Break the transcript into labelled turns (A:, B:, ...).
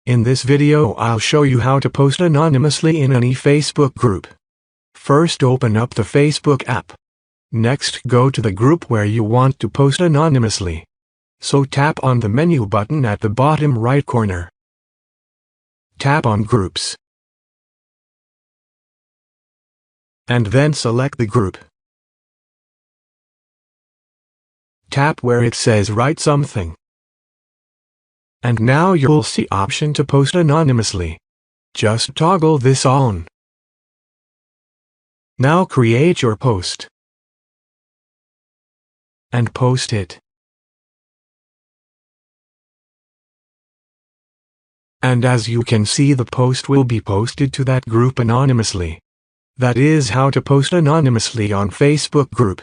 A: In this video I'll show you how to post anonymously in any Facebook group. First open up the Facebook app. Next go to the group where you want to post anonymously. So tap on the menu button at the bottom right corner. Tap on Groups. And then select the group. Tap where it says Write Something. And now you'll see option to post anonymously. Just toggle this on. Now create your post. And post it. And as you can see, the post will be posted to that group anonymously. That is how to post anonymously on Facebook group.